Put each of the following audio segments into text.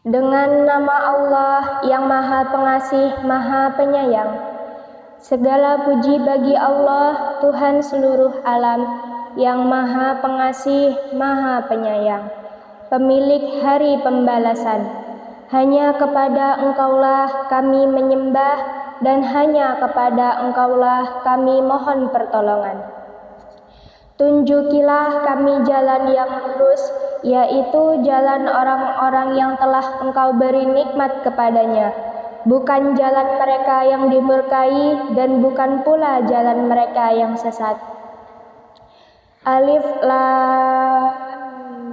Dengan nama Allah yang Maha Pengasih, Maha Penyayang. Segala puji bagi Allah, Tuhan seluruh alam, yang Maha Pengasih, Maha Penyayang, pemilik hari pembalasan. Hanya kepada Engkaulah kami menyembah, dan hanya kepada Engkaulah kami mohon pertolongan. Tunjukilah kami jalan yang lurus, yaitu jalan orang-orang yang telah Engkau beri nikmat kepadanya, bukan jalan mereka yang dimurkai dan bukan pula jalan mereka yang sesat. Alif Lam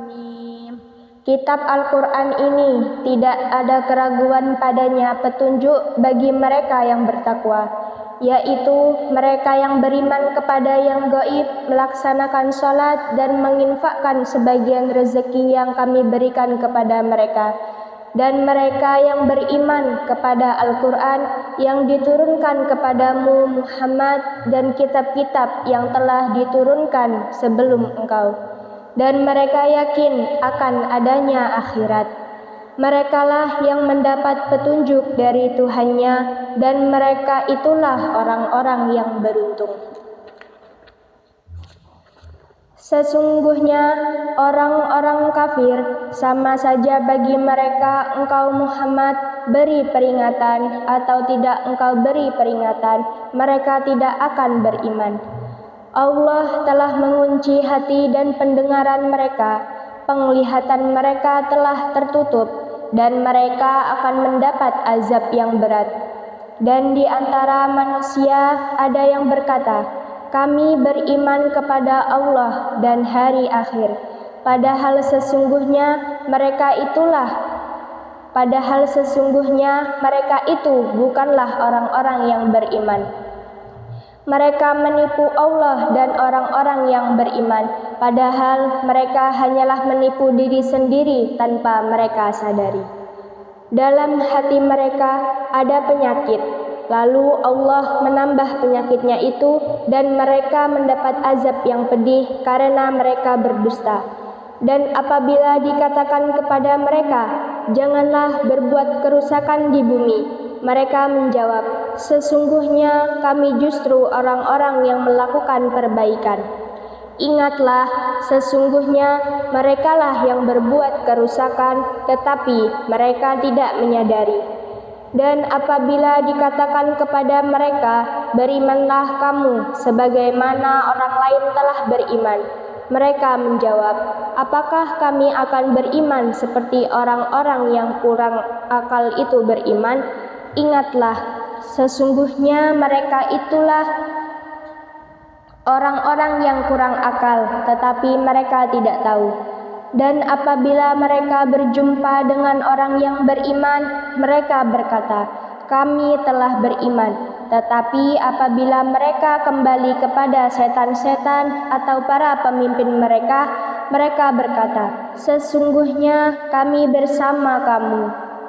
Mim. Kitab Al-Quran ini tidak ada keraguan padanya petunjuk bagi mereka yang bertakwa, yaitu mereka yang beriman kepada yang gaib, melaksanakan sholat dan menginfakkan sebagian rezeki yang kami berikan kepada mereka, dan mereka yang beriman kepada Al-Quran yang diturunkan kepadamu Muhammad dan kitab-kitab yang telah diturunkan sebelum engkau, dan mereka yakin akan adanya akhirat. Merekalah yang mendapat petunjuk dari Tuhannya, dan mereka itulah orang-orang yang beruntung. Sesungguhnya orang-orang kafir sama saja bagi mereka engkau Muhammad beri peringatan atau tidak engkau beri peringatan, mereka tidak akan beriman. Allah telah mengunci hati dan pendengaran mereka, penglihatan mereka telah tertutup, dan mereka akan mendapat azab yang berat. Dan di antara manusia ada yang berkata, kami beriman kepada Allah dan hari akhir, padahal sesungguhnya mereka itu bukanlah orang-orang yang beriman. Mereka menipu Allah dan orang-orang yang beriman, padahal mereka hanyalah menipu diri sendiri tanpa mereka sadari. Dalam hati mereka ada penyakit, lalu Allah menambah penyakitnya itu, dan mereka mendapat azab yang pedih karena mereka berdusta. Dan apabila dikatakan kepada mereka, janganlah berbuat kerusakan di bumi, mereka menjawab, sesungguhnya kami justru orang-orang yang melakukan perbaikan. Ingatlah, sesungguhnya merekalah yang berbuat kerusakan, tetapi mereka tidak menyadari. Dan apabila dikatakan kepada mereka, berimanlah kamu sebagaimana orang lain telah beriman, mereka menjawab, apakah kami akan beriman seperti orang-orang yang kurang akal itu beriman? Ingatlah, sesungguhnya mereka itulah orang-orang yang kurang akal, tetapi mereka tidak tahu. Dan apabila mereka berjumpa dengan orang yang beriman, mereka berkata, kami telah beriman. Tetapi apabila mereka kembali kepada setan-setan atau para pemimpin mereka, mereka berkata, sesungguhnya kami bersama kamu,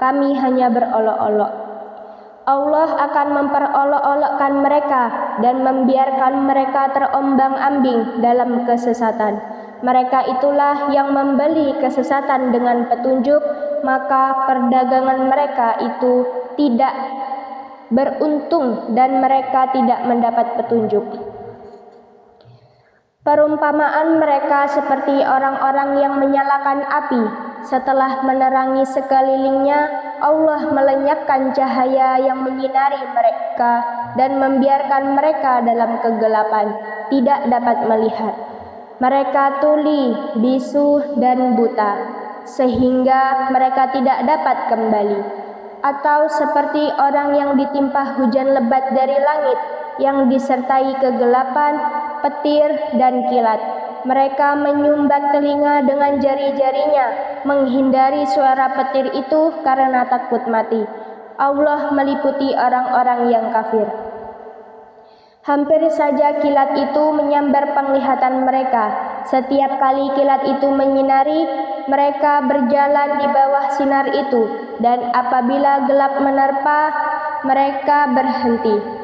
kami hanya berolok-olok. Allah akan memperolok-olokkan mereka dan membiarkan mereka terombang-ambing dalam kesesatan. Mereka itulah yang membeli kesesatan dengan petunjuk, maka perdagangan mereka itu tidak beruntung dan mereka tidak mendapat petunjuk. Perumpamaan mereka seperti orang-orang yang menyalakan api. Setelah menerangi sekelilingnya, Allah melenyapkan cahaya yang menyinari mereka dan membiarkan mereka dalam kegelapan, tidak dapat melihat. Mereka tuli, bisu, dan buta, sehingga mereka tidak dapat kembali. Atau seperti orang yang ditimpa hujan lebat dari langit, yang disertai kegelapan, petir, dan kilat. Mereka menyumbat telinga dengan jari-jarinya, menghindari suara petir itu karena takut mati. Allah meliputi orang-orang yang kafir. Hampir saja kilat itu menyambar penglihatan mereka. Setiap kali kilat itu menyinari, mereka berjalan di bawah sinar itu, dan apabila gelap menerpa, mereka berhenti.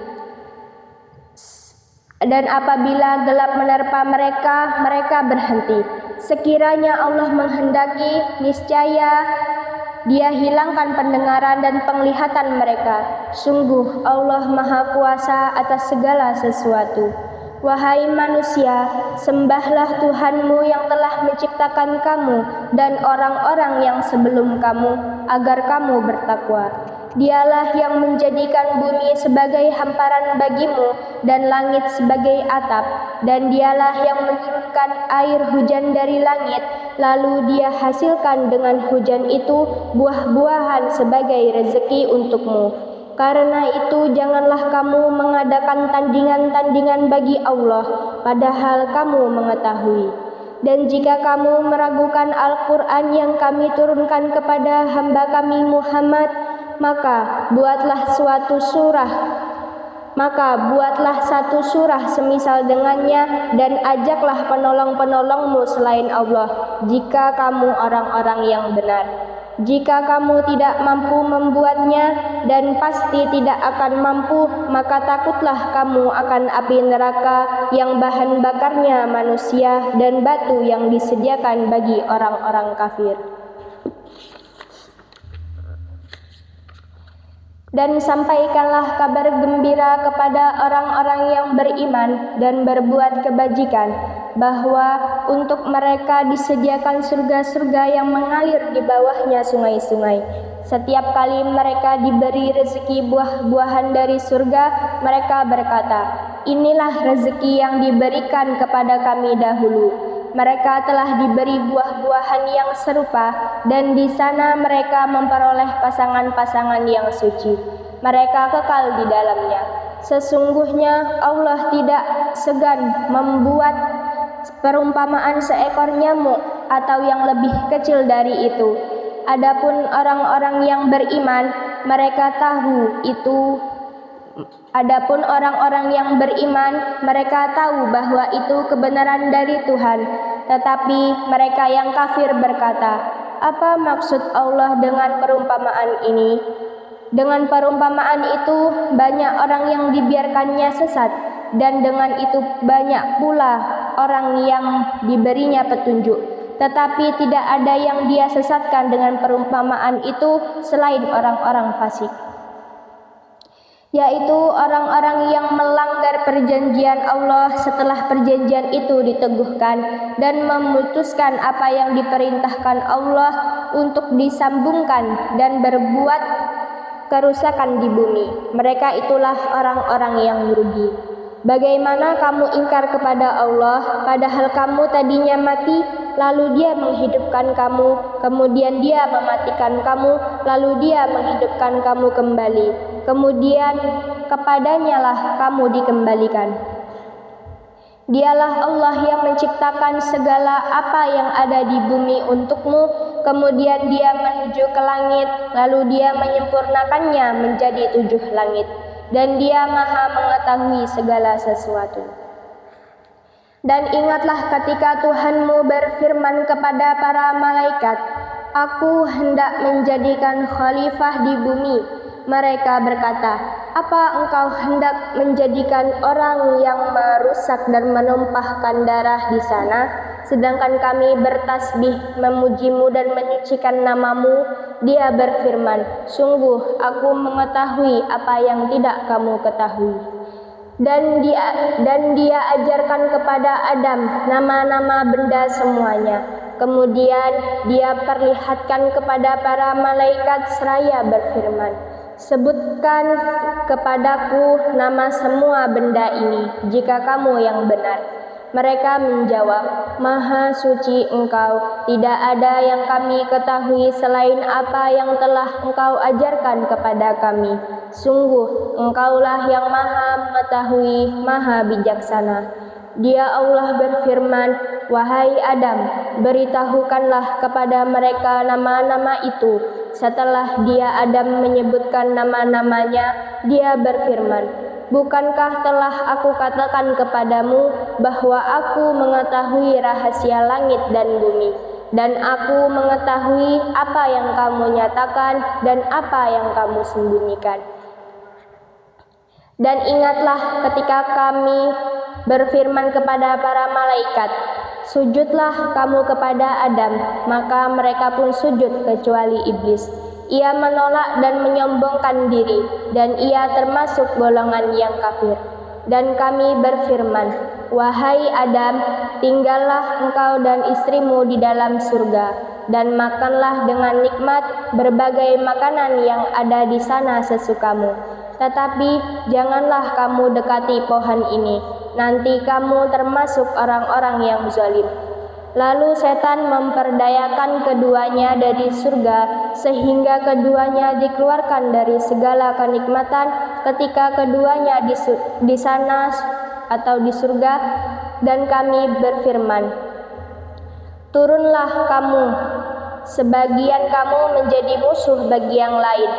Mereka berhenti. Sekiranya Allah menghendaki, niscaya Dia hilangkan pendengaran dan penglihatan mereka. Sungguh Allah Maha Kuasa atas segala sesuatu. Wahai manusia, sembahlah Tuhanmu yang telah menciptakan kamu dan orang-orang yang sebelum kamu, agar kamu bertakwa. Dialah yang menjadikan bumi sebagai hamparan bagimu dan langit sebagai atap, dan dialah yang menurunkan air hujan dari langit, lalu dia hasilkan dengan hujan itu buah-buahan sebagai rezeki untukmu. Karena itu janganlah kamu mengadakan tandingan-tandingan bagi Allah, padahal kamu mengetahui. Dan jika kamu meragukan Al-Quran yang kami turunkan kepada hamba kami Muhammad, maka buatlah satu surah semisal dengannya dan ajaklah penolong-penolongmu selain Allah, jika kamu orang-orang yang benar. Jika kamu tidak mampu membuatnya dan pasti tidak akan mampu, maka takutlah kamu akan api neraka yang bahan bakarnya manusia dan batu yang disediakan bagi orang-orang kafir. Dan sampaikanlah kabar gembira kepada orang-orang yang beriman dan berbuat kebajikan, bahwa untuk mereka disediakan surga-surga yang mengalir di bawahnya sungai-sungai. Setiap kali mereka diberi rezeki buah-buahan dari surga, mereka berkata, "Inilah rezeki yang diberikan kepada kami dahulu." Mereka telah diberi buah-buahan yang serupa, dan di sana mereka memperoleh pasangan-pasangan yang suci. Mereka kekal di dalamnya. Sesungguhnya Allah tidak segan membuat perumpamaan seekor nyamuk atau yang lebih kecil dari itu. Adapun orang-orang yang beriman, mereka tahu bahwa itu kebenaran dari Tuhan. Tetapi mereka yang kafir berkata, "Apa maksud Allah dengan perumpamaan ini?" Dengan perumpamaan itu banyak orang yang dibiarkannya sesat, dan dengan itu banyak pula orang yang diberinya petunjuk. Tetapi tidak ada yang dia sesatkan dengan perumpamaan itu selain orang-orang fasik, yaitu orang-orang yang melanggar perjanjian Allah setelah perjanjian itu diteguhkan dan memutuskan apa yang diperintahkan Allah untuk disambungkan dan berbuat kerusakan di bumi. Mereka itulah orang-orang yang merugi. Bagaimana kamu ingkar kepada Allah, padahal kamu tadinya mati, lalu Dia menghidupkan kamu, kemudian Dia mematikan kamu, lalu Dia menghidupkan kamu kembali, kemudian kepadanya lah kamu dikembalikan. Dialah Allah yang menciptakan segala apa yang ada di bumi untukmu, kemudian Dia menuju ke langit, lalu Dia menyempurnakannya menjadi 7 langit, dan Dia Maha mengetahui segala sesuatu. Dan ingatlah ketika Tuhanmu berfirman kepada para malaikat, "Aku hendak menjadikan khalifah di bumi." Mereka berkata, "Apa engkau hendak menjadikan orang yang merusak dan menumpahkan darah di sana, sedangkan kami bertasbih memujimu dan menyucikan namamu?" Dia berfirman, "Sungguh aku mengetahui apa yang tidak kamu ketahui." Dan dia ajarkan kepada Adam nama-nama benda semuanya. Kemudian Dia perlihatkan kepada para malaikat seraya berfirman, "Sebutkan kepadaku nama semua benda ini, jika kamu yang benar." Mereka menjawab, "Maha suci Engkau, tidak ada yang kami ketahui selain apa yang telah Engkau ajarkan kepada kami. Sungguh Engkaulah yang Maha mengetahui, Maha bijaksana." Dia Allah berfirman, "Wahai Adam, beritahukanlah kepada mereka nama-nama itu." Setelah dia Adam menyebutkan nama-namanya, dia berfirman, "Bukankah telah aku katakan kepadamu bahwa aku mengetahui rahasia langit dan bumi, dan aku mengetahui apa yang kamu nyatakan dan apa yang kamu sembunyikan?" Dan ingatlah ketika kami berfirman kepada para malaikat, Sujudlah kamu kepada Adam, maka mereka pun sujud kecuali iblis. Ia menolak dan menyombongkan diri, dan ia termasuk golongan yang kafir. Dan kami berfirman, wahai Adam, tinggallah engkau dan istrimu di dalam surga, dan makanlah dengan nikmat berbagai makanan yang ada di sana sesukamu. Tetapi janganlah kamu dekati pohon ini, nanti kamu termasuk orang-orang yang zalim. Lalu setan memperdayakan keduanya dari surga, sehingga keduanya dikeluarkan dari segala kenikmatan ketika keduanya di sana atau di surga. Dan kami berfirman, turunlah kamu, sebagian kamu menjadi musuh bagi yang lain,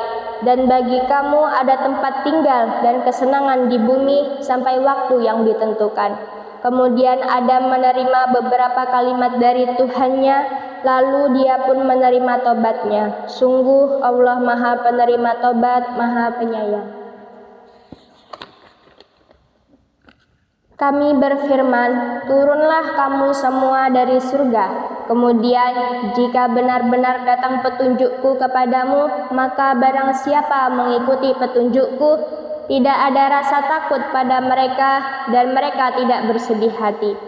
dan bagi kamu ada tempat tinggal dan kesenangan di bumi sampai waktu yang ditentukan. Kemudian Adam menerima beberapa kalimat dari Tuhannya, lalu dia pun menerima tobatnya. Sungguh Allah Maha Penerima Tobat, Maha Penyayang. Kami berfirman, turunlah kamu semua dari surga. Kemudian jika benar-benar datang petunjukku kepadamu, maka barang siapa mengikuti petunjukku, tidak ada rasa takut pada mereka dan mereka tidak bersedih hati.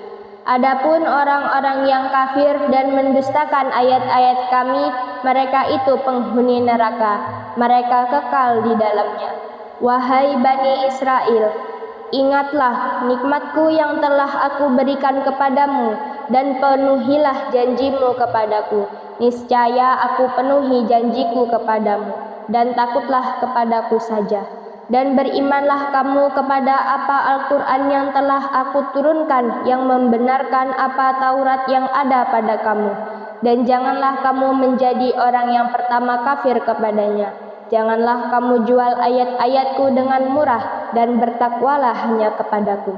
Adapun orang-orang yang kafir dan mendustakan ayat-ayat kami, mereka itu penghuni neraka, mereka kekal di dalamnya. Wahai Bani Israel, ingatlah nikmatku yang telah aku berikan kepadamu, dan penuhilah janjimu kepadaku. Niscaya aku penuhi janjiku kepadamu, dan takutlah kepadaku saja. Dan berimanlah kamu kepada apa Al-Quran yang telah aku turunkan, yang membenarkan apa Taurat yang ada pada kamu. Dan janganlah kamu menjadi orang yang pertama kafir kepadanya. Janganlah kamu jual ayat-ayatku dengan murah, dan bertakwalah hanya kepadaku.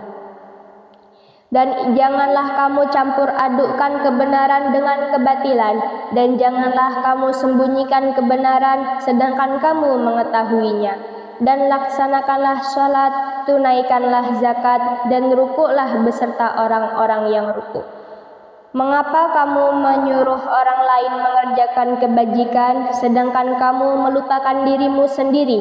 Dan janganlah kamu campur adukkan kebenaran dengan kebatilan, dan janganlah kamu sembunyikan kebenaran sedangkan kamu mengetahuinya. Dan laksanakanlah sholat, tunaikanlah zakat, dan rukuklah beserta orang-orang yang rukuk. Mengapa kamu menyuruh orang lain mengerjakan kebajikan, sedangkan kamu melupakan dirimu sendiri?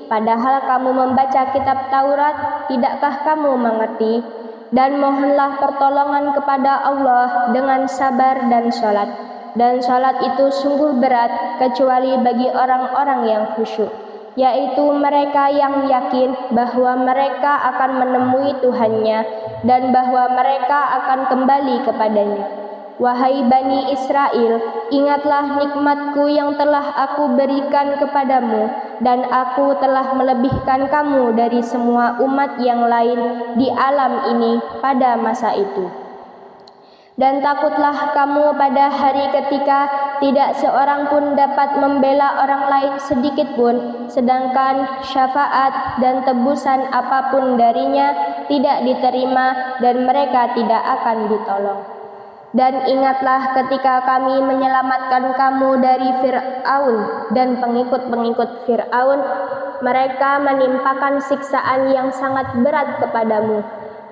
Padahal kamu membaca kitab Taurat, tidakkah kamu mengerti? Dan mohonlah pertolongan kepada Allah dengan sabar dan sholat. Dan sholat itu sungguh berat, kecuali bagi orang-orang yang khusyuk, yaitu mereka yang yakin bahwa mereka akan menemui Tuhannya dan bahwa mereka akan kembali kepadanya. Wahai Bani Israel, ingatlah nikmatku yang telah aku berikan kepadamu, dan aku telah melebihkan kamu dari semua umat yang lain di alam ini pada masa itu. Dan takutlah kamu pada hari ketika tidak seorang pun dapat membela orang lain sedikit pun, sedangkan syafaat dan tebusan apapun darinya tidak diterima dan mereka tidak akan ditolong. Dan ingatlah ketika kami menyelamatkan kamu dari Fir'aun dan pengikut-pengikut Fir'aun, mereka menimpakan siksaan yang sangat berat kepadamu.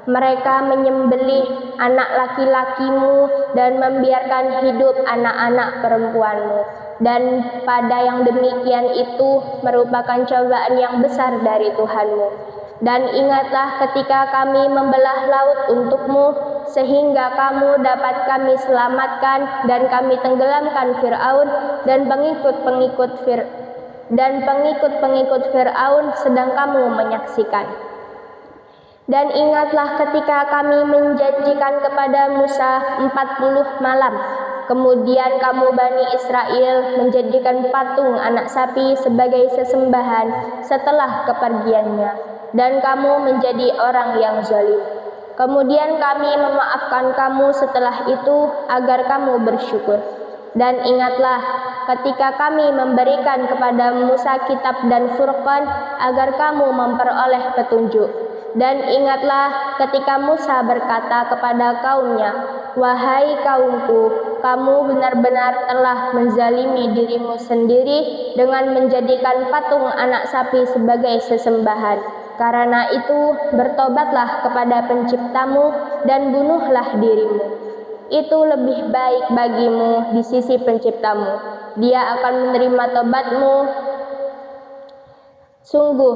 Mereka menyembelih anak laki-lakimu dan membiarkan hidup anak-anak perempuanmu. Dan pada yang demikian itu merupakan cobaan yang besar dari Tuhanmu. Dan ingatlah ketika kami membelah laut untukmu, sehingga kamu dapat kami selamatkan dan kami tenggelamkan Fir'aun dan pengikut-pengikut Fir'aun sedang kamu menyaksikan. Dan ingatlah ketika kami menjanjikan kepada Musa 40 malam, kemudian kamu Bani Israel menjadikan patung anak sapi sebagai sesembahan setelah kepergiannya, dan kamu menjadi orang yang zalim. Kemudian kami memaafkan kamu setelah itu agar kamu bersyukur. Dan ingatlah ketika kami memberikan kepada Musa kitab dan Furqan agar kamu memperoleh petunjuk. Dan ingatlah ketika Musa berkata kepada kaumnya, wahai kaumku, kamu benar-benar telah menzalimi dirimu sendiri dengan menjadikan patung anak sapi sebagai sesembahan. Karena itu bertobatlah kepada penciptamu dan bunuhlah dirimu. Itu lebih baik bagimu di sisi penciptamu. Dia akan menerima tobatmu. Sungguh,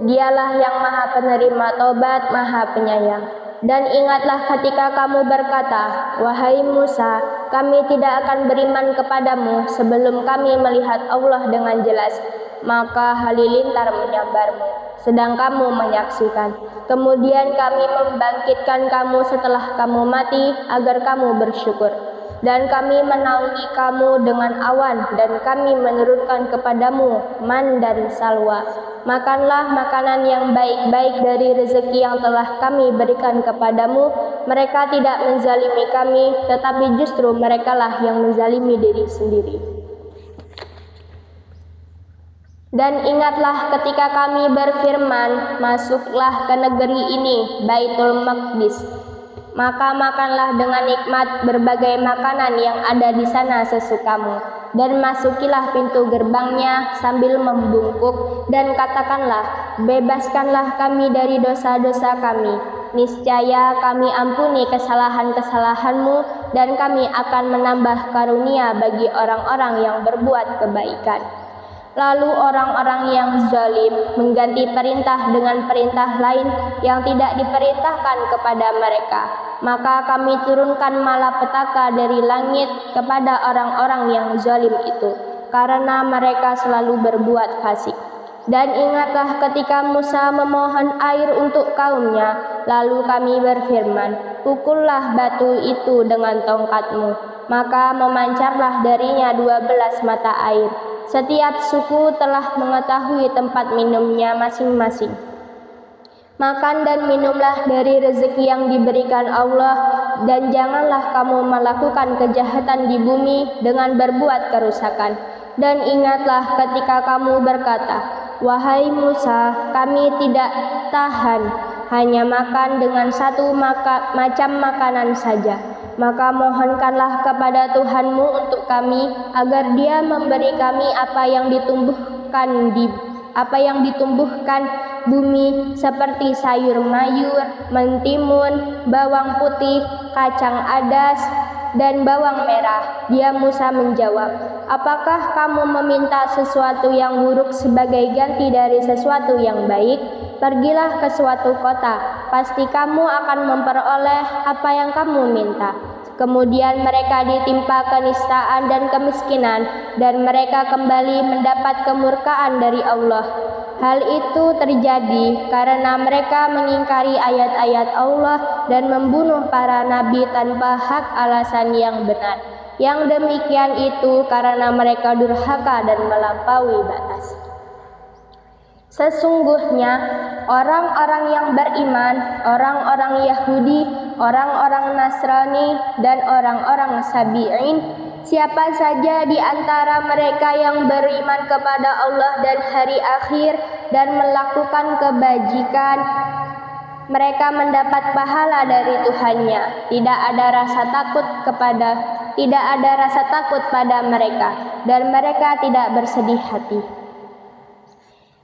dialah yang maha penerima tobat, maha penyayang. Dan ingatlah ketika kamu berkata, wahai Musa, kami tidak akan beriman kepadamu sebelum kami melihat Allah dengan jelas. Maka halilintar menyambarmu, sedang kamu menyaksikan. Kemudian kami membangkitkan kamu setelah kamu mati agar kamu bersyukur. Dan kami menaungi kamu dengan awan, dan kami menurunkan kepadamu man dan salwa. Makanlah makanan yang baik-baik dari rezeki yang telah kami berikan kepadamu. Mereka tidak menzalimi kami, tetapi justru merekalah yang menzalimi diri sendiri. Dan ingatlah ketika kami berfirman, masuklah ke negeri ini, Baitul Maqdis. Maka makanlah dengan nikmat berbagai makanan yang ada di sana sesukamu, dan masukilah pintu gerbangnya sambil membungkuk, dan katakanlah, bebaskanlah kami dari dosa-dosa kami. Niscaya kami ampuni kesalahan-kesalahanmu, dan kami akan menambah karunia bagi orang-orang yang berbuat kebaikan. Lalu orang-orang yang zalim mengganti perintah dengan perintah lain yang tidak diperintahkan kepada mereka. Maka kami turunkan malapetaka dari langit kepada orang-orang yang zalim itu, karena mereka selalu berbuat fasik. Dan ingatlah ketika Musa memohon air untuk kaumnya, lalu kami berfirman, pukullah batu itu dengan tongkatmu, maka memancarlah darinya 12 mata air. Setiap suku telah mengetahui tempat minumnya masing-masing. Makan dan minumlah dari rezeki yang diberikan Allah, dan janganlah kamu melakukan kejahatan di bumi dengan berbuat kerusakan. Dan ingatlah ketika kamu berkata, wahai Musa, kami tidak tahan, hanya makan dengan satu macam makanan saja. Maka mohonkanlah kepada Tuhanmu untuk kami, agar Dia memberi kami apa yang ditumbuhkan bumi, seperti sayur mayur, mentimun, bawang putih, kacang adas, dan bawang merah. Dia Musa menjawab, apakah kamu meminta sesuatu yang buruk sebagai ganti dari sesuatu yang baik? Pergilah ke suatu kota, pasti kamu akan memperoleh apa yang kamu minta. Kemudian mereka ditimpa kenistaan dan kemiskinan, dan mereka kembali mendapat kemurkaan dari Allah. Hal itu terjadi karena mereka mengingkari ayat-ayat Allah dan membunuh para nabi tanpa hak alasan yang benar. Yang demikian itu karena mereka durhaka dan melampaui batas. Sesungguhnya orang-orang yang beriman, orang-orang Yahudi, orang-orang Nasrani, dan orang-orang Sabi'in, siapa saja di antara mereka yang beriman kepada Allah dan hari akhir dan melakukan kebajikan, mereka mendapat pahala dari Tuhannya. Tidak ada rasa takut pada mereka, dan mereka tidak bersedih hati.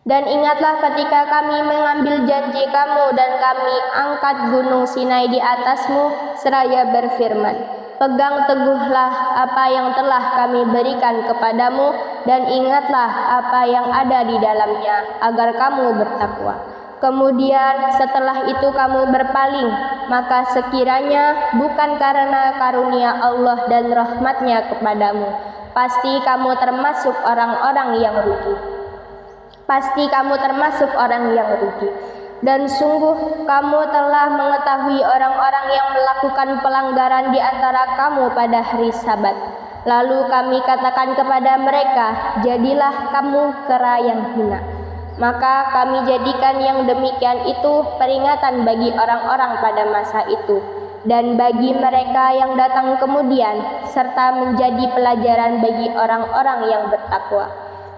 Dan ingatlah ketika kami mengambil janji kamu dan kami angkat gunung Sinai di atasmu, seraya berfirman, pegang teguhlah apa yang telah kami berikan kepadamu, dan ingatlah apa yang ada di dalamnya, agar kamu bertakwa. Kemudian setelah itu kamu berpaling, maka sekiranya bukan karena karunia Allah dan rahmatnya kepadamu, pasti kamu termasuk orang-orang yang rugi. Dan sungguh kamu telah mengetahui orang-orang yang melakukan pelanggaran di antara kamu pada hari Sabat. Lalu kami katakan kepada mereka, jadilah kamu kera yang hina. Maka kami jadikan yang demikian itu peringatan bagi orang-orang pada masa itu, dan bagi mereka yang datang kemudian, serta menjadi pelajaran bagi orang-orang yang bertakwa.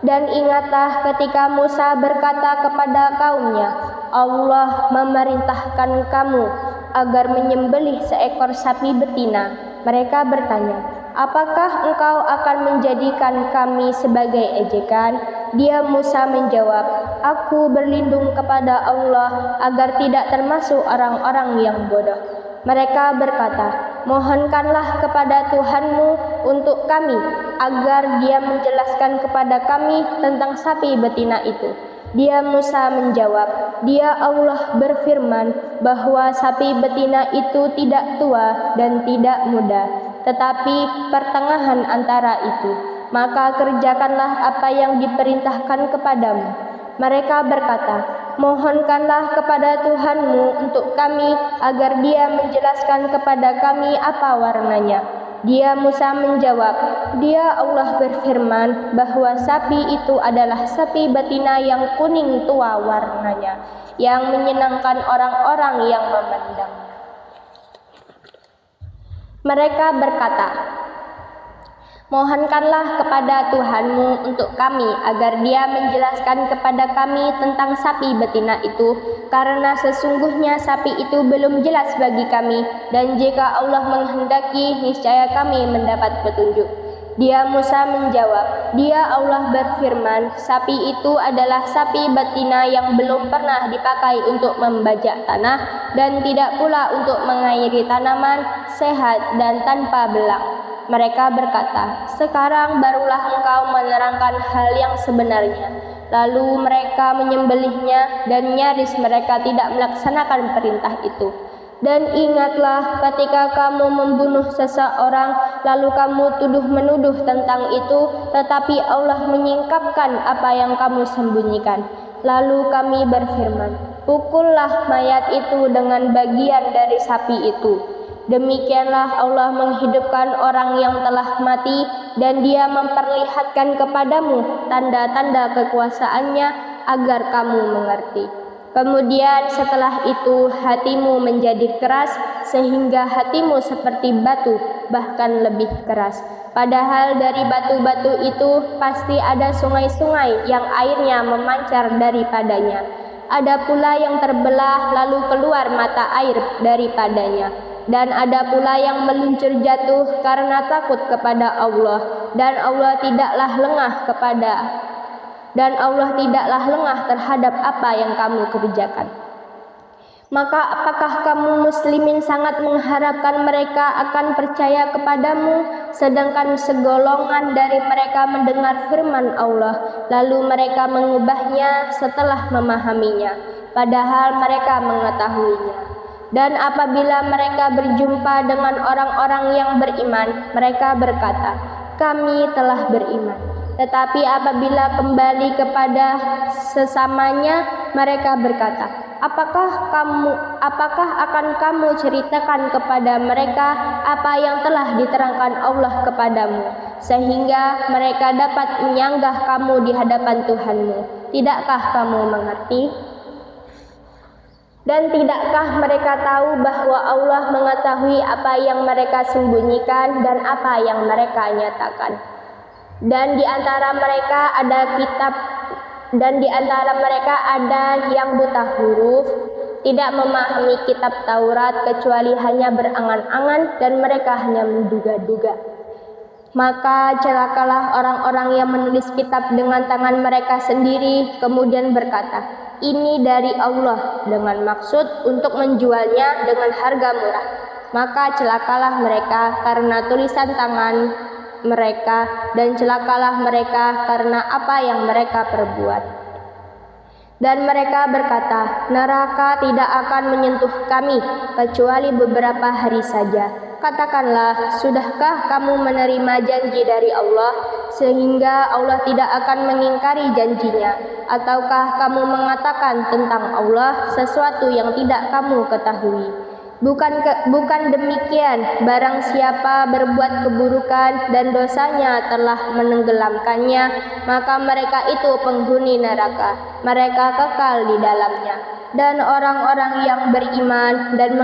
Dan ingatlah ketika Musa berkata kepada kaumnya, Allah memerintahkan kamu agar menyembelih seekor sapi betina. Mereka bertanya, apakah engkau akan menjadikan kami sebagai ejekan? Dia Musa menjawab, aku berlindung kepada Allah agar tidak termasuk orang-orang yang bodoh. Mereka berkata, mohonkanlah kepada Tuhanmu untuk kami, agar Dia menjelaskan kepada kami tentang sapi betina itu. Dia Musa menjawab, Dia Allah berfirman bahwa sapi betina itu tidak tua dan tidak muda, tetapi pertengahan antara itu. Maka kerjakanlah apa yang diperintahkan kepadamu. Mereka berkata, mohonkanlah kepada Tuhanmu untuk kami agar Dia menjelaskan kepada kami apa warnanya. Dia Musa menjawab, Dia Allah berfirman bahwa sapi itu adalah sapi betina yang kuning tua warnanya, yang menyenangkan orang-orang yang memandangnya. Mereka berkata, mohonkanlah kepada Tuhanmu untuk kami agar Dia menjelaskan kepada kami tentang sapi betina itu, karena sesungguhnya sapi itu belum jelas bagi kami, dan jika Allah menghendaki niscaya kami mendapat petunjuk. Dia Musa menjawab, Dia Allah berfirman, sapi itu adalah sapi betina yang belum pernah dipakai untuk membajak tanah dan tidak pula untuk mengairi tanaman, sehat dan tanpa belang. Mereka berkata, sekarang barulah engkau menerangkan hal yang sebenarnya. Lalu mereka menyembelihnya dan nyaris mereka tidak melaksanakan perintah itu. Dan ingatlah ketika kamu membunuh seseorang, lalu kamu tuduh-menuduh tentang itu, tetapi Allah menyingkapkan apa yang kamu sembunyikan. Lalu kami berfirman, pukullah mayat itu dengan bagian dari sapi itu. Demikianlah Allah menghidupkan orang yang telah mati, dan Dia memperlihatkan kepadamu tanda-tanda kekuasaannya agar kamu mengerti. Kemudian setelah itu hatimu menjadi keras, sehingga hatimu seperti batu, bahkan lebih keras. Padahal dari batu-batu itu pasti ada sungai-sungai yang airnya memancar daripadanya. Ada pula yang terbelah lalu keluar mata air daripadanya. Dan ada pula yang meluncur jatuh karena takut kepada Allah, dan Allah tidaklah lengah terhadap apa yang kamu kerjakan. Maka apakah kamu muslimin sangat mengharapkan mereka akan percaya kepadamu, sedangkan segolongan dari mereka mendengar firman Allah, lalu mereka mengubahnya setelah memahaminya, padahal mereka mengetahuinya. Dan apabila mereka berjumpa dengan orang-orang yang beriman, mereka berkata, kami telah beriman. Tetapi apabila kembali kepada sesamanya, mereka berkata, apakah akan kamu ceritakan kepada mereka apa yang telah diterangkan Allah kepadamu, sehingga mereka dapat menyanggah kamu di hadapan Tuhanmu? Tidakkah kamu mengerti? Dan tidakkah mereka tahu bahwa Allah mengetahui apa yang mereka sembunyikan dan apa yang mereka nyatakan? Dan di antara mereka ada yang buta huruf, tidak memahami kitab Taurat kecuali hanya berangan-angan, dan mereka hanya menduga-duga. Maka celakalah orang-orang yang menulis kitab dengan tangan mereka sendiri, kemudian berkata, ini dari Allah, dengan maksud untuk menjualnya dengan harga murah. Maka celakalah mereka karena tulisan tangan mereka, dan celakalah mereka karena apa yang mereka perbuat. Dan mereka berkata, neraka tidak akan menyentuh kami kecuali beberapa hari saja. Katakanlah, sudahkah kamu menerima janji dari Allah sehingga Allah tidak akan mengingkari janjinya? Ataukah kamu mengatakan tentang Allah sesuatu yang tidak kamu ketahui? Bukan demikian, barang siapa berbuat keburukan dan dosanya telah menenggelamkannya, maka mereka itu penghuni neraka, mereka kekal di dalamnya. Dan orang-orang yang beriman dan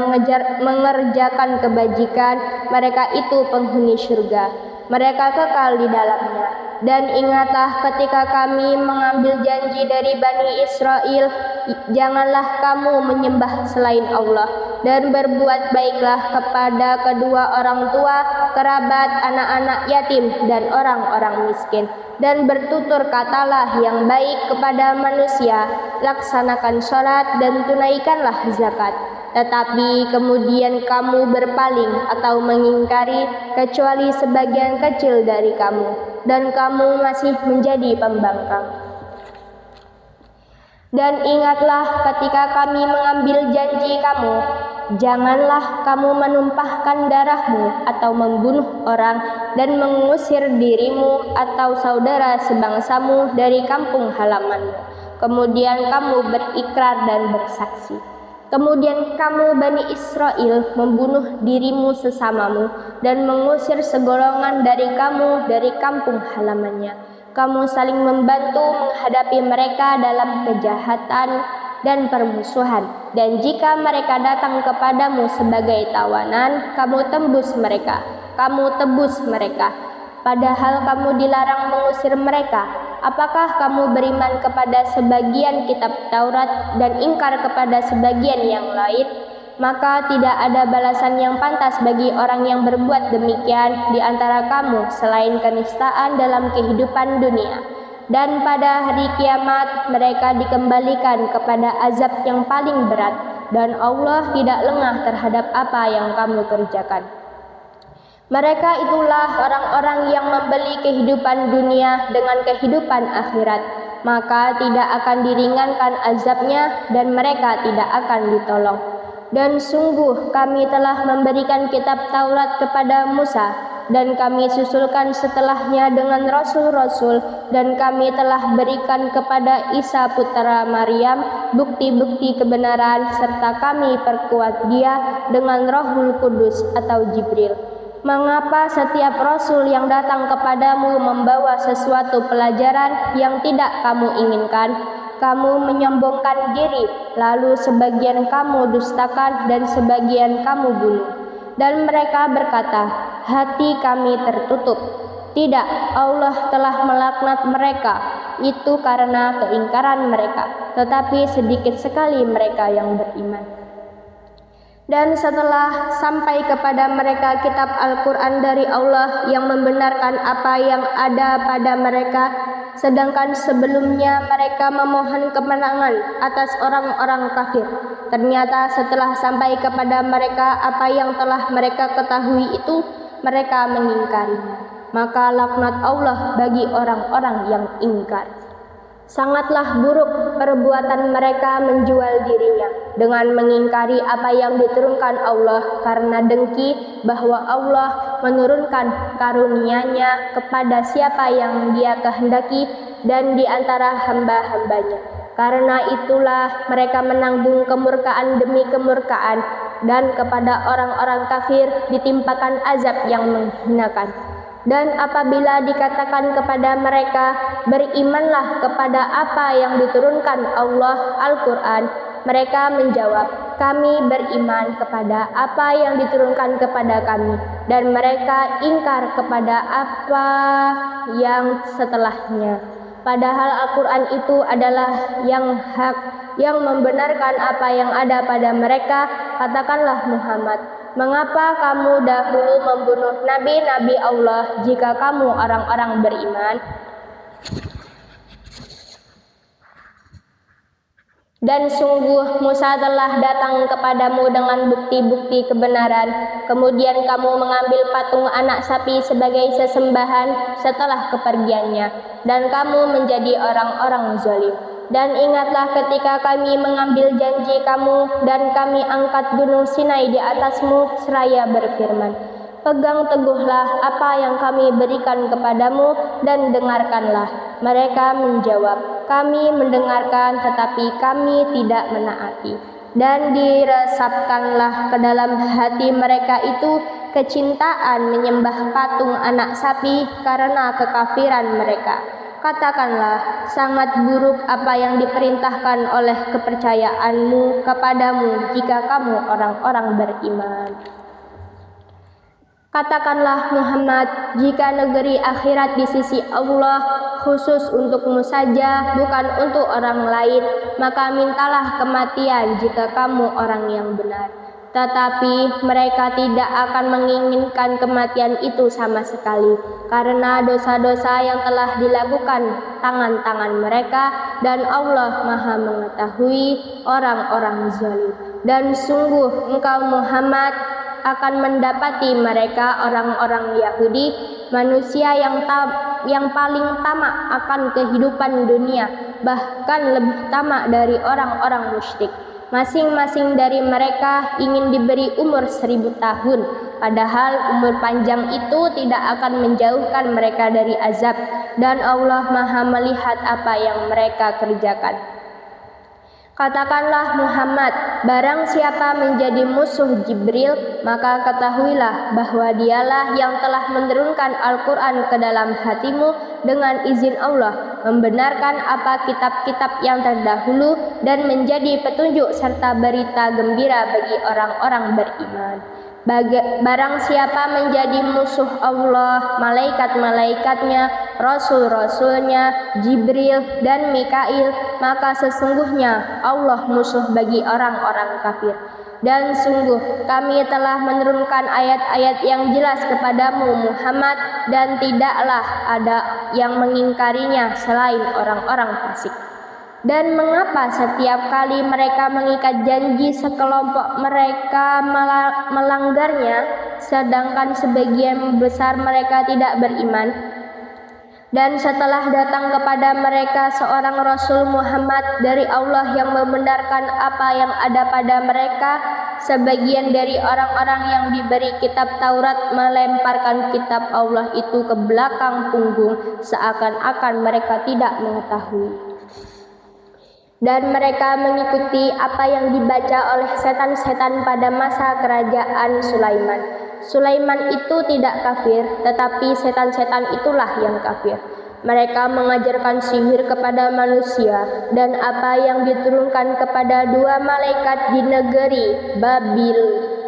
mengerjakan kebajikan, mereka itu penghuni surga, mereka kekal di dalamnya. Dan ingatlah ketika kami mengambil janji dari Bani Israel, janganlah kamu menyembah selain Allah, dan berbuat baiklah kepada kedua orang tua, kerabat, anak-anak yatim, dan orang-orang miskin. Dan bertutur katalah yang baik kepada manusia, laksanakan sholat dan tunaikanlah zakat. Tetapi kemudian kamu berpaling atau mengingkari kecuali sebagian kecil dari kamu, dan kamu masih menjadi pembangkang. Dan ingatlah ketika kami mengambil janji kamu, janganlah kamu menumpahkan darahmu atau membunuh orang dan mengusir dirimu atau saudara sebangsamu dari kampung halamanmu. Kemudian kamu berikrar dan bersaksi. Kemudian kamu Bani Israel membunuh dirimu sesamamu dan mengusir segolongan dari kamu dari kampung halamannya. Kamu saling membantu menghadapi mereka dalam kejahatan dan permusuhan. Dan jika mereka datang kepadamu sebagai tawanan, kamu tebus mereka. Padahal kamu dilarang mengusir mereka. Apakah kamu beriman kepada sebagian kitab Taurat dan ingkar kepada sebagian yang lain? Maka tidak ada balasan yang pantas bagi orang yang berbuat demikian di antara kamu selain kenistaan dalam kehidupan dunia. Dan pada hari kiamat mereka dikembalikan kepada azab yang paling berat, dan Allah tidak lengah terhadap apa yang kamu kerjakan. Mereka itulah orang-orang yang membeli kehidupan dunia dengan kehidupan akhirat, maka tidak akan diringankan azabnya dan mereka tidak akan ditolong. Dan sungguh kami telah memberikan kitab Taurat kepada Musa, dan kami susulkan setelahnya dengan rasul-rasul, dan kami telah berikan kepada Isa putra Maryam bukti-bukti kebenaran, serta kami perkuat dia dengan Rohul Kudus atau Jibril. Mengapa setiap rasul yang datang kepadamu membawa sesuatu pelajaran yang tidak kamu inginkan? Kamu menyombongkan diri, lalu sebagian kamu dustakan dan sebagian kamu bunuh. Dan mereka berkata, hati kami tertutup. Tidak, Allah telah melaknat mereka. Itu karena keingkaran mereka, tetapi sedikit sekali mereka yang beriman. Dan setelah sampai kepada mereka kitab Al-Quran dari Allah yang membenarkan apa yang ada pada mereka, sedangkan sebelumnya mereka memohon kemenangan atas orang-orang kafir, ternyata setelah sampai kepada mereka apa yang telah mereka ketahui itu, mereka mengingkarinya. Maka laknat Allah bagi orang-orang yang ingkar. Sangatlah buruk perbuatan mereka menjual dirinya dengan mengingkari apa yang diturunkan Allah karena dengki bahwa Allah menurunkan karunia-Nya kepada siapa yang Dia kehendaki dan di antara hamba-hambanya. Karena itulah mereka menanggung kemurkaan demi kemurkaan, dan kepada orang-orang kafir ditimpakan azab yang menghinakan. Dan apabila dikatakan kepada mereka, berimanlah kepada apa yang diturunkan Allah Al-Quran, mereka menjawab, kami beriman kepada apa yang diturunkan kepada kami, dan mereka ingkar kepada apa yang setelahnya. Padahal Al-Quran itu adalah yang hak, yang membenarkan apa yang ada pada mereka. Katakanlah Muhammad, mengapa kamu dahulu membunuh nabi-nabi Allah jika kamu orang-orang beriman? Dan sungguh Musa telah datang kepadamu dengan bukti-bukti kebenaran. Kemudian kamu mengambil patung anak sapi sebagai sesembahan setelah kepergiannya, dan kamu menjadi orang-orang zalim. Dan ingatlah ketika kami mengambil janji kamu dan kami angkat gunung Sinai di atasmu seraya berfirman, pegang teguhlah apa yang kami berikan kepadamu dan dengarkanlah. Mereka menjawab, kami mendengarkan tetapi kami tidak menaati. Dan diresapkanlah ke dalam hati mereka itu kecintaan menyembah patung anak sapi karena kekafiran mereka. Katakanlah, sangat buruk apa yang diperintahkan oleh kepercayaanmu kepadamu jika kamu orang-orang beriman. Katakanlah Muhammad, jika negeri akhirat di sisi Allah khusus untukmu saja, bukan untuk orang lain, maka mintalah kematian jika kamu orang yang benar. Tetapi mereka tidak akan menginginkan kematian itu sama sekali, karena dosa-dosa yang telah dilakukan tangan-tangan mereka, dan Allah Maha mengetahui orang-orang zalim. Dan sungguh engkau Muhammad akan mendapati mereka orang-orang Yahudi, manusia yang paling tamak akan kehidupan dunia, bahkan lebih tamak dari orang-orang musyrik. Masing-masing dari mereka ingin diberi umur 1000 tahun, padahal umur panjang itu tidak akan menjauhkan mereka dari azab, dan Allah Maha melihat apa yang mereka kerjakan. Katakanlah Muhammad, barang siapa menjadi musuh Jibril, maka ketahuilah bahwa dialah yang telah menurunkan Al-Quran ke dalam hatimu dengan izin Allah, membenarkan apa kitab-kitab yang terdahulu dan menjadi petunjuk serta berita gembira bagi orang-orang beriman. Barang siapa menjadi musuh Allah, malaikat-malaikatnya, rasul-rasulnya, Jibril dan Mikail, maka sesungguhnya Allah musuh bagi orang-orang kafir. Dan sungguh kami telah menurunkan ayat-ayat yang jelas kepadamu Muhammad, dan tidaklah ada yang mengingkarinya selain orang-orang fasik. Dan mengapa setiap kali mereka mengikat janji sekelompok mereka melanggarnya, sedangkan sebagian besar mereka tidak beriman? Dan setelah datang kepada mereka seorang Rasul Muhammad dari Allah yang membenarkan apa yang ada pada mereka, sebagian dari orang-orang yang diberi kitab Taurat melemparkan kitab Allah itu ke belakang punggung, seakan-akan mereka tidak mengetahui. Dan mereka mengikuti apa yang dibaca oleh setan-setan pada masa kerajaan Sulaiman. Sulaiman itu tidak kafir, tetapi setan-setan itulah yang kafir. Mereka mengajarkan sihir kepada manusia, dan apa yang diturunkan kepada 2 malaikat di negeri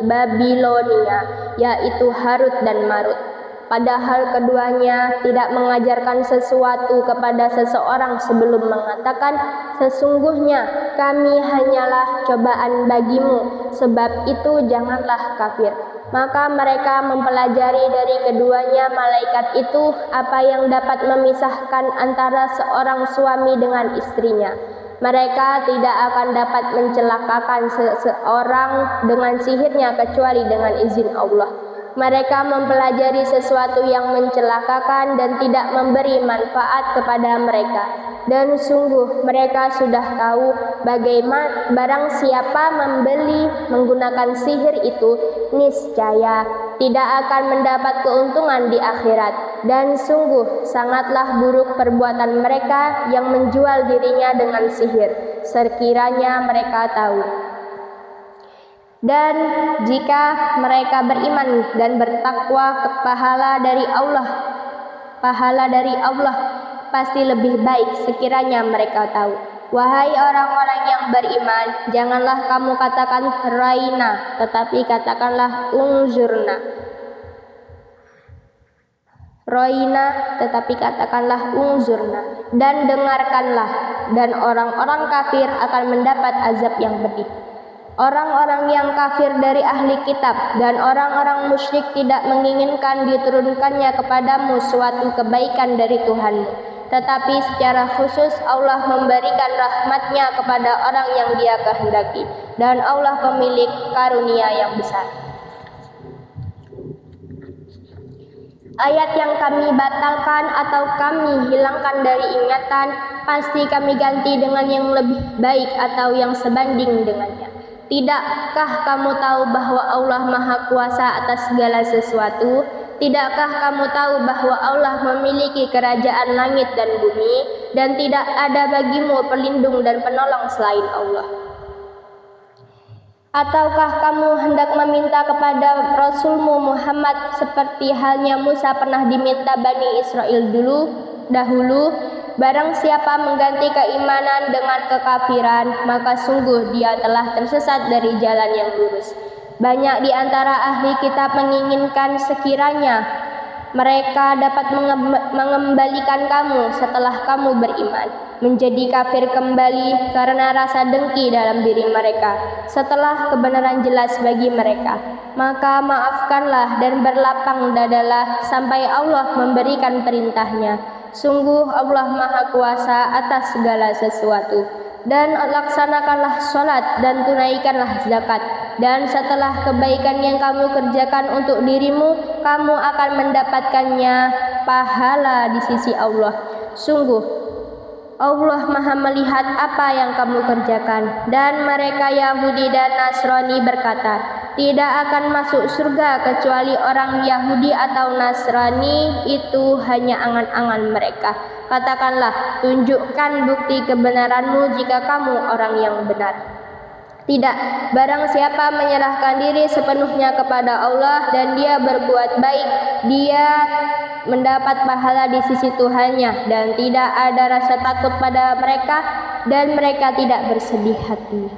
Babilonia, yaitu Harut dan Marut. Padahal keduanya tidak mengajarkan sesuatu kepada seseorang sebelum mengatakan, sesungguhnya kami hanyalah cobaan bagimu, sebab itu janganlah kafir. Maka mereka mempelajari dari keduanya malaikat itu apa yang dapat memisahkan antara seorang suami dengan istrinya. Mereka tidak akan dapat mencelakakan seseorang dengan sihirnya kecuali dengan izin Allah. Mereka mempelajari sesuatu yang mencelakakan dan tidak memberi manfaat kepada mereka. Dan sungguh mereka sudah tahu bagaimana barang siapa membeli menggunakan sihir itu, niscaya tidak akan mendapat keuntungan di akhirat. Dan sungguh sangatlah buruk perbuatan mereka yang menjual dirinya dengan sihir, sekiranya mereka tahu. Dan jika mereka beriman dan bertakwa, pahala dari Allah pasti lebih baik sekiranya mereka tahu. Wahai orang-orang yang beriman, janganlah kamu katakan raina, tetapi katakanlah unzurna. Roina, tetapi katakanlah unzurna, dan dengarkanlah, dan orang-orang kafir akan mendapat azab yang pedih. Orang-orang yang kafir dari ahli kitab dan orang-orang musyrik tidak menginginkan diturunkannya kepadamu suatu kebaikan dari Tuhanmu, tetapi secara khusus Allah memberikan rahmatnya kepada orang yang Dia kehendaki, dan Allah pemilik karunia yang besar. Ayat yang kami batalkan atau kami hilangkan dari ingatan, pasti kami ganti dengan yang lebih baik atau yang sebanding dengannya. Tidakkah kamu tahu bahwa Allah Maha Kuasa atas segala sesuatu? Tidakkah kamu tahu bahwa Allah memiliki kerajaan langit dan bumi, dan tidak ada bagimu pelindung dan penolong selain Allah? Ataukah kamu hendak meminta kepada Rasulmu Muhammad seperti halnya Musa pernah diminta Bani Israel dahulu? Barang siapa mengganti keimanan dengan kekafiran, maka sungguh dia telah tersesat dari jalan yang lurus. Banyak di antara ahli kitab menginginkan sekiranya mereka dapat mengembalikan kamu setelah kamu beriman, menjadi kafir kembali karena rasa dengki dalam diri mereka setelah kebenaran jelas bagi mereka. Maka maafkanlah dan berlapang dadalah sampai Allah memberikan perintahnya. Sungguh Allah Maha Kuasa atas segala sesuatu. Dan laksanakanlah sholat dan tunaikanlah zakat. Dan setelah kebaikan yang kamu kerjakan untuk dirimu, kamu akan mendapatkannya pahala di sisi Allah. Sungguh Allah Maha melihat apa yang kamu kerjakan. Dan mereka Yahudi dan Nasrani berkata, tidak akan masuk surga kecuali orang Yahudi atau Nasrani, itu hanya angan-angan mereka. Katakanlah, tunjukkan bukti kebenaranmu jika kamu orang yang benar. Tidak, barang siapa menyerahkan diri sepenuhnya kepada Allah dan dia berbuat baik, dia mendapat pahala di sisi Tuhannya, dan tidak ada rasa takut pada mereka, dan mereka tidak bersedih hati.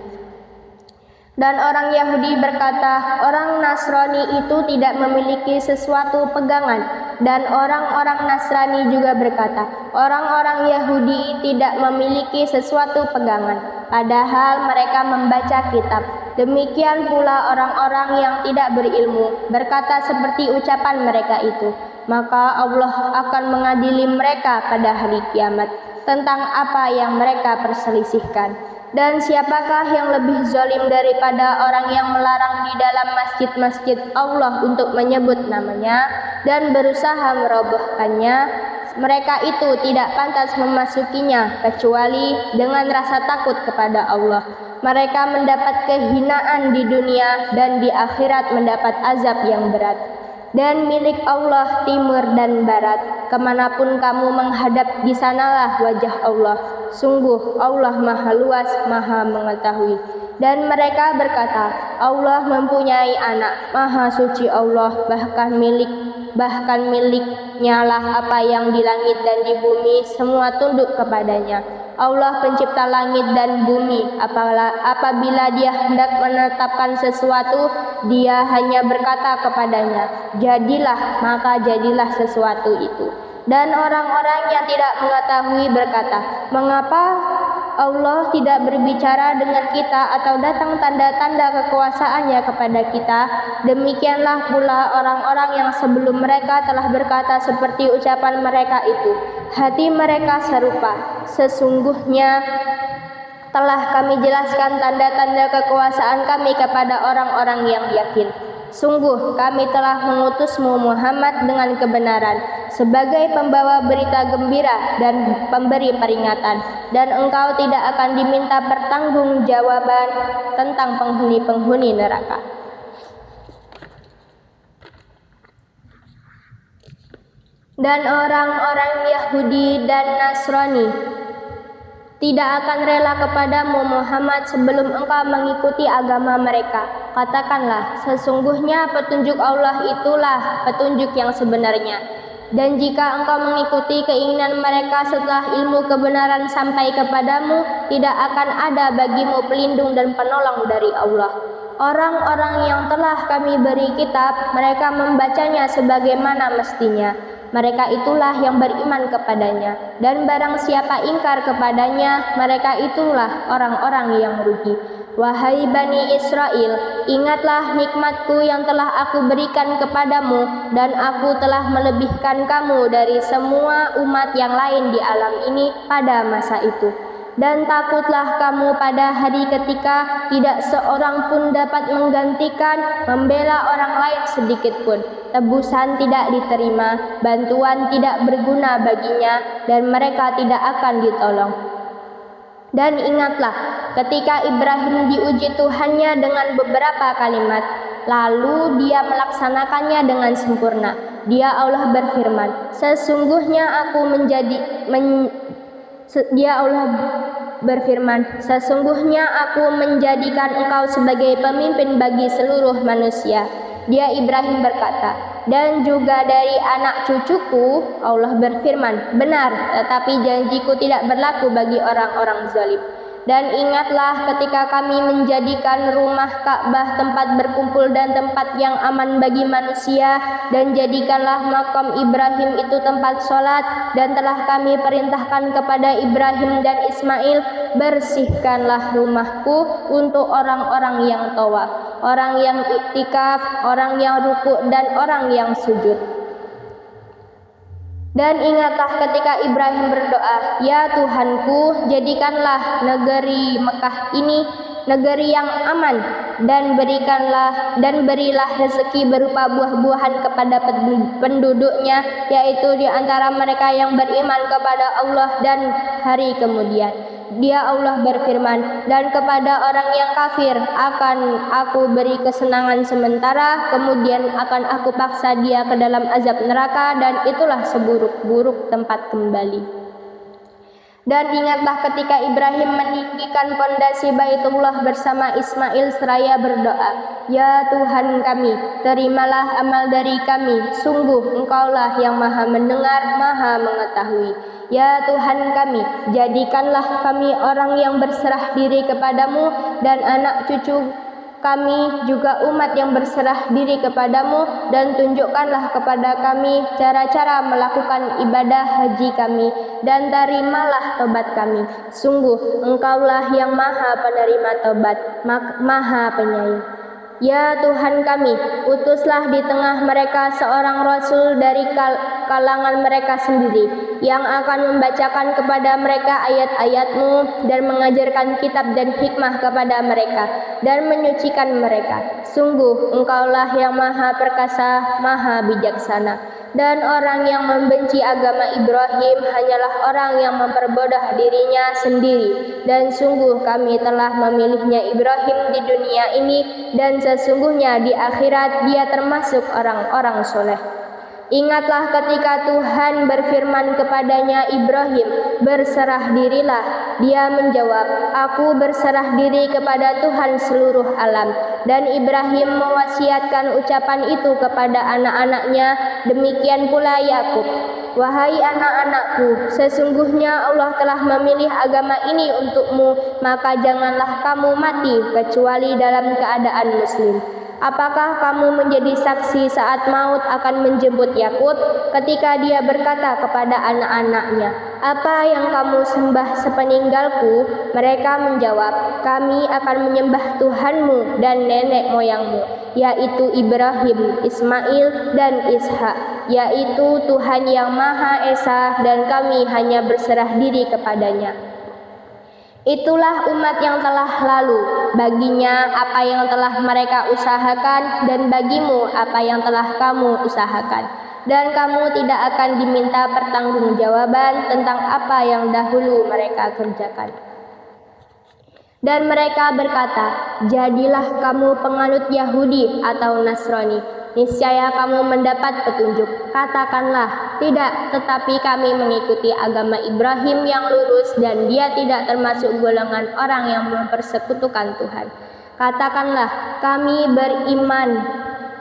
Dan orang Yahudi berkata, orang Nasrani itu tidak memiliki sesuatu pegangan. Dan orang-orang Nasrani juga berkata, orang-orang Yahudi tidak memiliki sesuatu pegangan, padahal mereka membaca kitab. Demikian pula orang-orang yang tidak berilmu berkata seperti ucapan mereka itu. Maka Allah akan mengadili mereka pada hari kiamat tentang apa yang mereka perselisihkan. Dan siapakah yang lebih zalim daripada orang yang melarang di dalam masjid-masjid Allah untuk menyebut namanya dan berusaha merobohkannya? Mereka itu tidak pantas memasukinya kecuali dengan rasa takut kepada Allah. Mereka mendapat kehinaan di dunia dan di akhirat mendapat azab yang berat. Dan milik Allah timur dan barat, kemanapun kamu menghadap, di sanalah wajah Allah. Sungguh Allah Maha luas, Maha mengetahui. Dan mereka berkata, Allah mempunyai anak, Maha suci Allah, bahkan miliknya lah apa yang di langit dan di bumi, semua tunduk kepadanya. Allah pencipta langit dan bumi. Apabila dia hendak menetapkan sesuatu, dia hanya berkata kepadanya, jadilah, maka jadilah sesuatu itu. Dan orang-orang yang tidak mengetahui berkata, mengapa Allah tidak berbicara dengan kita atau datang tanda-tanda kekuasaannya kepada kita? Demikianlah pula orang-orang yang sebelum mereka telah berkata seperti ucapan mereka itu. Hati mereka serupa. Sesungguhnya telah kami jelaskan tanda-tanda kekuasaan kami kepada orang-orang yang yakin. Sungguh kami telah mengutusmu Muhammad dengan kebenaran sebagai pembawa berita gembira dan pemberi peringatan, dan engkau tidak akan diminta pertanggungjawaban tentang penghuni-penghuni neraka. Dan orang-orang Yahudi dan Nasrani tidak akan rela kepadamu Muhammad sebelum engkau mengikuti agama mereka. Katakanlah, sesungguhnya petunjuk Allah itulah petunjuk yang sebenarnya. Dan jika engkau mengikuti keinginan mereka setelah ilmu kebenaran sampai kepadamu, tidak akan ada bagimu pelindung dan penolong dari Allah. Orang-orang yang telah kami beri kitab, mereka membacanya sebagaimana mestinya. Mereka itulah yang beriman kepadanya, dan barang siapa ingkar kepadanya, mereka itulah orang-orang yang rugi. Wahai Bani Israel, ingatlah nikmatku yang telah aku berikan kepadamu, dan aku telah melebihkan kamu dari semua umat yang lain di alam ini pada masa itu. Dan takutlah kamu pada hari ketika tidak seorang pun dapat menggantikan, membela orang lain sedikit pun. Tebusan tidak diterima, bantuan tidak berguna baginya, dan mereka tidak akan ditolong. Dan ingatlah ketika Ibrahim diuji Tuhannya dengan beberapa kalimat, lalu dia melaksanakannya dengan sempurna. Dia Allah berfirman, sesungguhnya aku menjadikan engkau sebagai pemimpin bagi seluruh manusia. Dia Ibrahim berkata, dan juga dari anak cucuku. Allah berfirman, benar, tetapi janjiku tidak berlaku bagi orang-orang zalim. Dan ingatlah ketika kami menjadikan rumah Ka'bah tempat berkumpul dan tempat yang aman bagi manusia, dan jadikanlah makam Ibrahim itu tempat sholat, dan telah kami perintahkan kepada Ibrahim dan Ismail, bersihkanlah rumahku untuk orang-orang yang tawaf, orang yang iktikaf, orang yang ruku' dan orang yang sujud. Dan ingatlah ketika Ibrahim berdoa, "Ya Tuhanku, jadikanlah negeri Mekah ini negeri yang aman dan berilah rezeki berupa buah-buahan kepada penduduknya, yaitu di antara mereka yang beriman kepada Allah dan hari kemudian." Dia Allah berfirman, "Dan kepada orang yang kafir akan aku beri kesenangan sementara, kemudian akan aku paksa dia ke dalam azab neraka, dan itulah seburuk-buruk tempat kembali." Dan ingatlah ketika Ibrahim meninggikan pondasi Baitullah bersama Ismail seraya berdoa, "Ya Tuhan kami, terimalah amal dari kami, sungguh Engkaulah yang maha mendengar, maha mengetahui. Ya Tuhan kami, jadikanlah kami orang yang berserah diri kepadamu, dan anak cucu kami juga umat yang berserah diri kepadamu, dan tunjukkanlah kepada kami cara-cara melakukan ibadah haji kami, dan terimalah tobat kami. Sungguh Engkaulah yang maha penerima tobat, maha penyayang. Ya Tuhan kami, utuslah di tengah mereka seorang Rasul dari kalangan mereka sendiri, yang akan membacakan kepada mereka ayat-ayat-Mu dan mengajarkan kitab dan hikmah kepada mereka dan menyucikan mereka. Sungguh Engkaulah yang maha perkasa, maha bijaksana. Dan orang yang membenci agama Ibrahim hanyalah orang yang memperbodoh dirinya sendiri. Dan sungguh kami telah memilihnya Ibrahim di dunia ini, dan sesungguhnya di akhirat dia termasuk orang-orang soleh. Ingatlah ketika Tuhan berfirman kepadanya, "Ibrahim, berserah dirilah." Dia menjawab, "Aku berserah diri kepada Tuhan seluruh alam." Dan Ibrahim mewasiatkan ucapan itu kepada anak-anaknya, demikian pula Yakub. "Wahai anak-anakku, sesungguhnya Allah telah memilih agama ini untukmu, maka janganlah kamu mati kecuali dalam keadaan muslim." Apakah kamu menjadi saksi saat maut akan menjemput Yakub ketika dia berkata kepada anak-anaknya, "Apa yang kamu sembah sepeninggalku?" Mereka menjawab, "Kami akan menyembah Tuhanmu dan nenek moyangmu, yaitu Ibrahim, Ismail, dan Ishak, yaitu Tuhan yang Maha Esa, dan kami hanya berserah diri kepadanya." Itulah umat yang telah lalu, baginya apa yang telah mereka usahakan, dan bagimu apa yang telah kamu usahakan. Dan kamu tidak akan diminta pertanggungjawaban tentang apa yang dahulu mereka kerjakan. Dan mereka berkata, "Jadilah kamu penganut Yahudi atau Nasrani, niscaya kamu mendapat petunjuk." Katakanlah, "Tidak, tetapi kami mengikuti agama Ibrahim yang lurus, dan dia tidak termasuk golongan orang yang mempersekutukan Tuhan." Katakanlah, "Kami beriman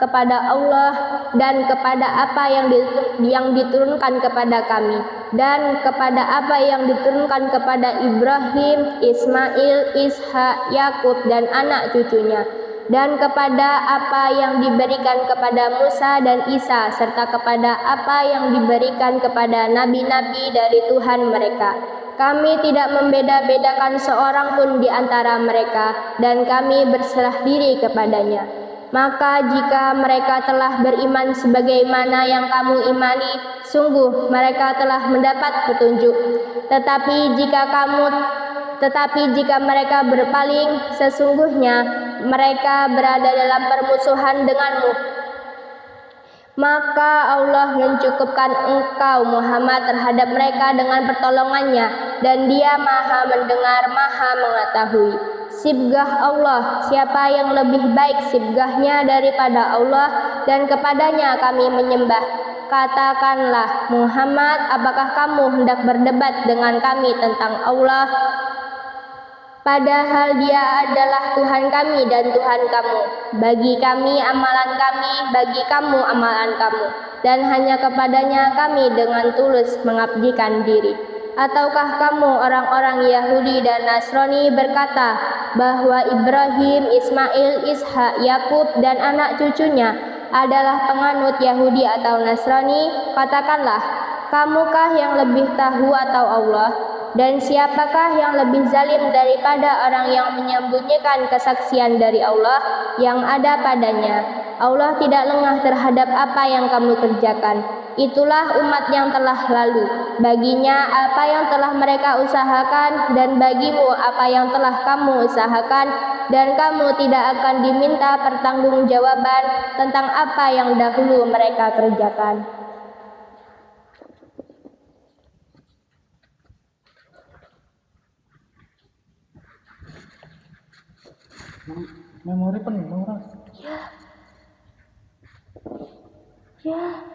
kepada Allah dan kepada apa yang diturunkan kepada kami, dan kepada apa yang diturunkan kepada Ibrahim, Ismail, Ishak, Yakub, dan anak cucunya, dan kepada apa yang diberikan kepada Musa dan Isa, serta kepada apa yang diberikan kepada nabi-nabi dari Tuhan mereka. Kami tidak membeda-bedakan seorang pun di antara mereka, dan kami berserah diri kepadanya. Maka jika mereka telah beriman sebagaimana yang kamu imani, sungguh mereka telah mendapat petunjuk. Tetapi jika mereka berpaling, sesungguhnya mereka berada dalam permusuhan denganmu. Maka Allah mencukupkan engkau Muhammad terhadap mereka dengan pertolongannya, dan Dia maha mendengar, maha mengetahui. Sibgah Allah, siapa yang lebih baik sibgahnya daripada Allah, dan kepadanya kami menyembah. Katakanlah, Muhammad, apakah kamu hendak berdebat dengan kami tentang Allah? Padahal Dia adalah Tuhan kami dan Tuhan kamu. Bagi kami amalan kami, bagi kamu amalan kamu, dan hanya kepadanya kami dengan tulus mengabdikan diri. Ataukah kamu orang-orang Yahudi dan Nasrani berkata bahwa Ibrahim, Ismail, Ishak, Yakub, dan anak cucunya adalah penganut Yahudi atau Nasrani? Katakanlah, kamukah yang lebih tahu atau Allah? Dan siapakah yang lebih zalim daripada orang yang menyembunyikan kesaksian dari Allah yang ada padanya? Allah tidak lengah terhadap apa yang kamu kerjakan. Itulah umat yang telah lalu. Baginya apa yang telah mereka usahakan, dan bagimu apa yang telah kamu usahakan, dan kamu tidak akan diminta pertanggungjawaban tentang apa yang dahulu mereka kerjakan. Memori penuh orang. Ya.